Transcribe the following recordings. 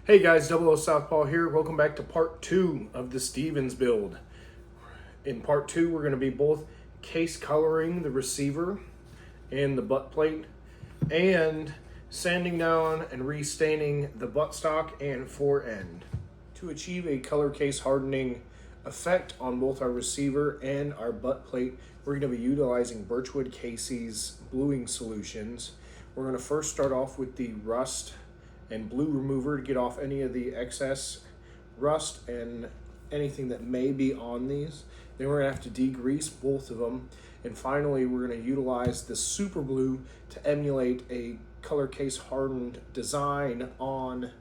Hey guys, Double O Southpaw here. Welcome back to part 2 of the Stevens build. In part 2, we're going to be both case coloring the receiver and the butt plate and sanding down and restaining the buttstock and fore end. To achieve a color case hardening effect on both our receiver and our butt plate, we're going to be utilizing Birchwood Casey's bluing solutions. We're going to first start off with the rust and blue remover to get off any of the excess rust and anything that may be on these. Then we're gonna have to degrease both of them. And finally, we're gonna utilize the super blue to emulate a color case hardened design on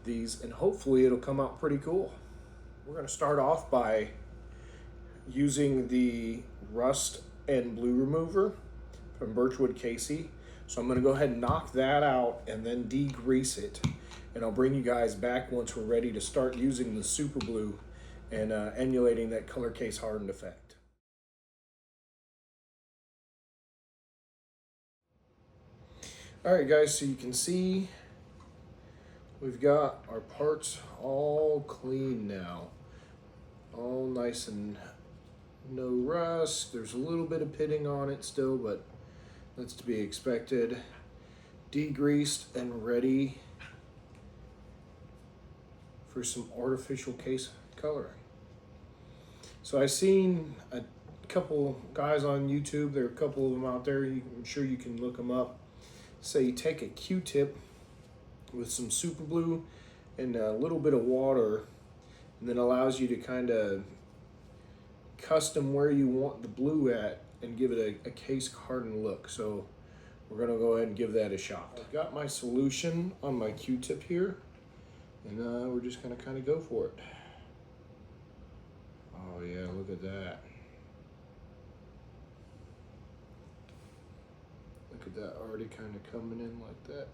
these, and hopefully it'll come out pretty cool. We're gonna start off by using the rust and blue remover from Birchwood Casey. So I'm going to go ahead and knock that out and then degrease it. And I'll bring you guys back once we're ready to start using the super blue and emulating that color case hardened effect. All right guys, so you can see we've got our parts all clean now. All nice and no rust. There's a little bit of pitting on it still, but that's to be expected. Degreased and ready for some artificial case coloring. So I've seen a couple guys on YouTube, there are a couple of them out there, I'm sure you can look them up. Say you take a Q-tip with some super glue and a little bit of water, and then allows you to kind of custom where you want the blue at and give it a case hardened look. So we're gonna go ahead and give that a shot. I've got my solution on my Q-tip here, and we're just gonna kind of go for it. Oh yeah, look at that. Look at that already kind of coming in like that.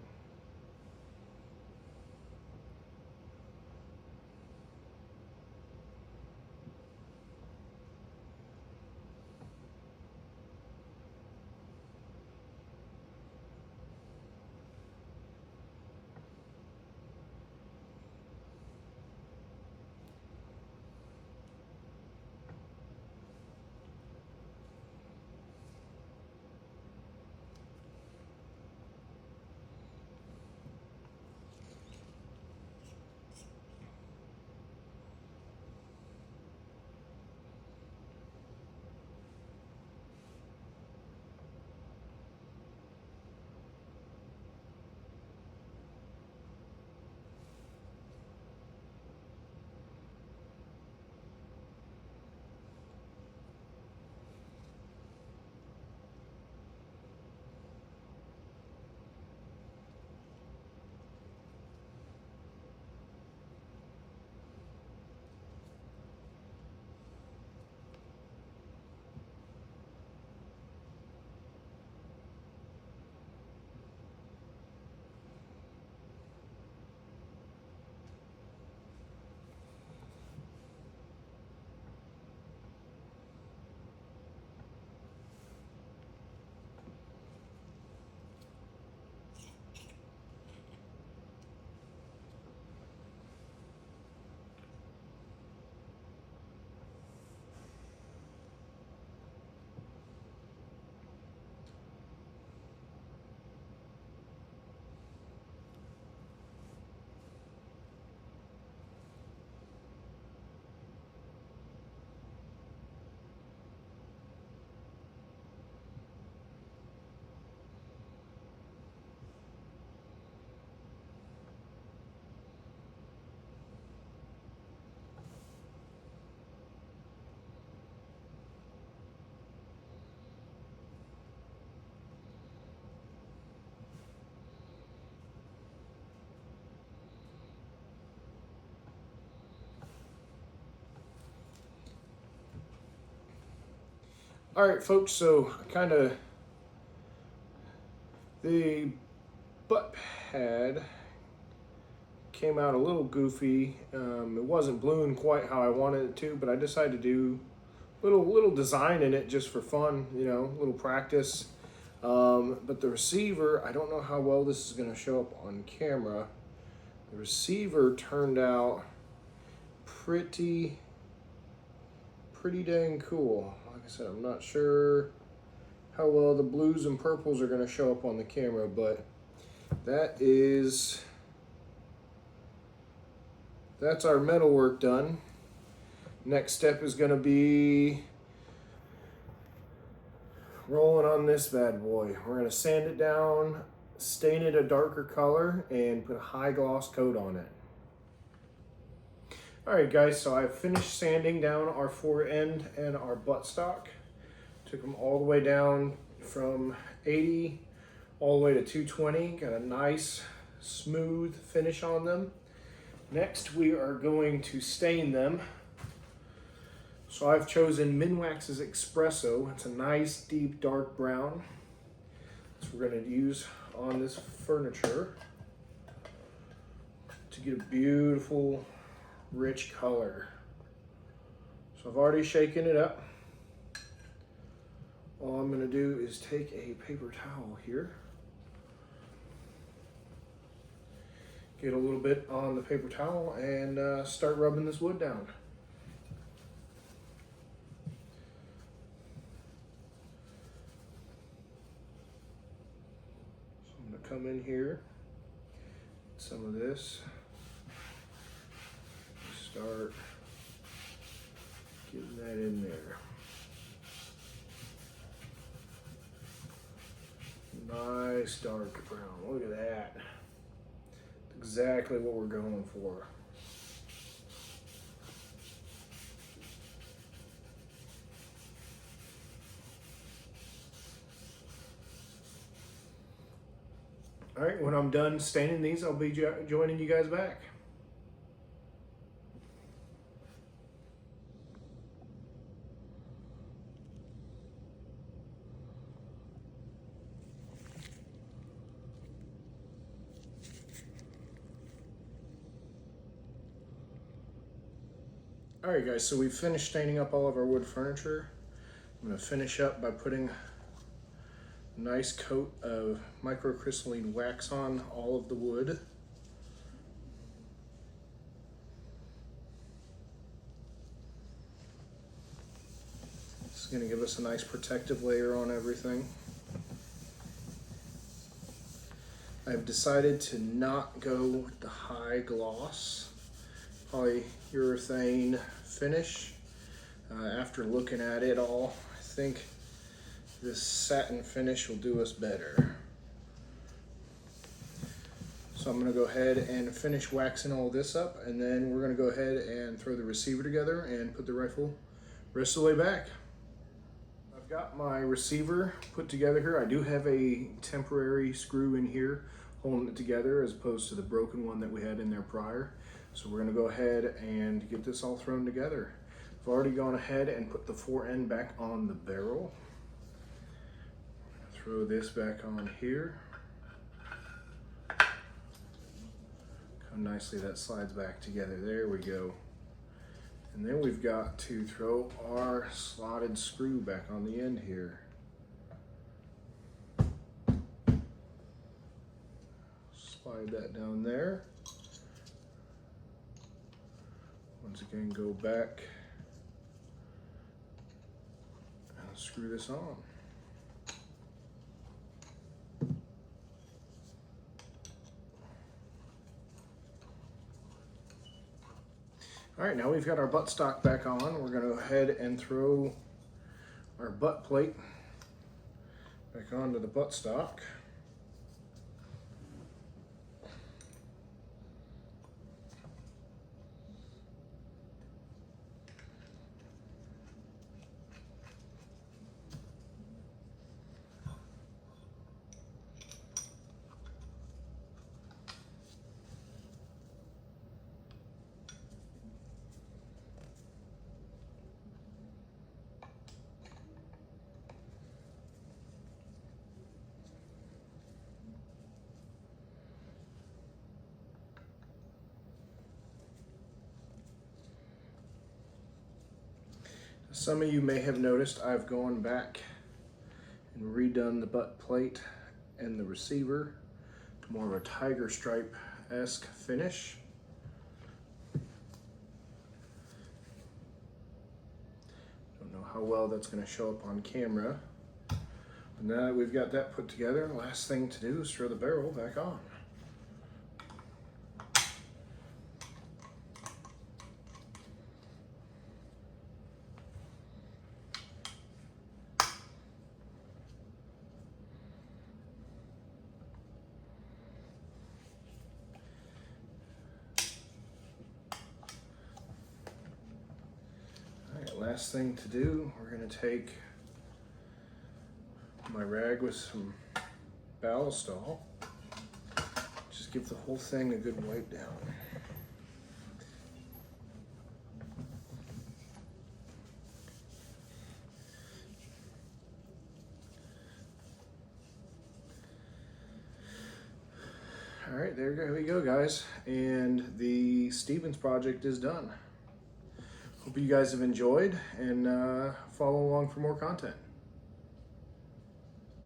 All right, folks, so the butt pad came out a little goofy. It wasn't bluing quite how I wanted it to, but I decided to do little design in it just for fun, you know, little practice. But the receiver, I don't know how well this is gonna show up on camera. The receiver turned out pretty dang cool. Like I said, I'm not sure how well the blues and purples are going to show up on the camera, but that's our metal work done. Next step is going to be rolling on this bad boy. We're going to sand it down, stain it a darker color, and put a high gloss coat on it. Alright guys, so I've finished sanding down our fore end and our buttstock. Took them all the way down from 80 all the way to 220. Got a nice smooth finish on them. Next we are going to stain them. So I've chosen Minwax's Espresso. It's a nice deep dark brown. So we're going to use on this furniture to get a beautiful rich color. So I've already shaken it up. All I'm going to do is take a paper towel here, get a little bit on the paper towel, and start rubbing this wood down. So I'm going to come in here, some of this, start getting that in there. Nice dark brown. Look at that. Exactly what we're going for. All right, when I'm done staining these, I'll be joining you guys back. Alright guys, so we've finished staining up all of our wood furniture. I'm going to finish up by putting a nice coat of microcrystalline wax on all of the wood. This is going to give us a nice protective layer on everything. I've decided to not go with the high gloss polyurethane finish. After looking at it all, I think this satin finish will do us better. So I'm going to go ahead and finish waxing all this up, and then we're going to go ahead and throw the receiver together and put the rifle rest of the way back. I've got my receiver put together here. I do have a temporary screw in here holding it together as opposed to the broken one that we had in there prior. So we're going to go ahead and get this all thrown together. I've already gone ahead and put the fore end back on the barrel. Throw this back on here. How nicely that slides back together. There we go. And then we've got to throw our slotted screw back on the end here. Slide that down there. Once again, go back and screw this on. All right, now we've got our buttstock back on. We're going to go ahead and throw our butt plate back onto the buttstock. Some of you may have noticed I've gone back and redone the butt plate and the receiver to more of a tiger stripe esque finish. Don't know how well that's going to show up on camera. But now that we've got that put together, last thing to do is throw the barrel back on. Last thing to do, we're going to take my rag with some Ballistol. Just give the whole thing a good wipe down. All right, there we go, guys. And the Stevens project is done. Hope you guys have enjoyed, and follow along for more content.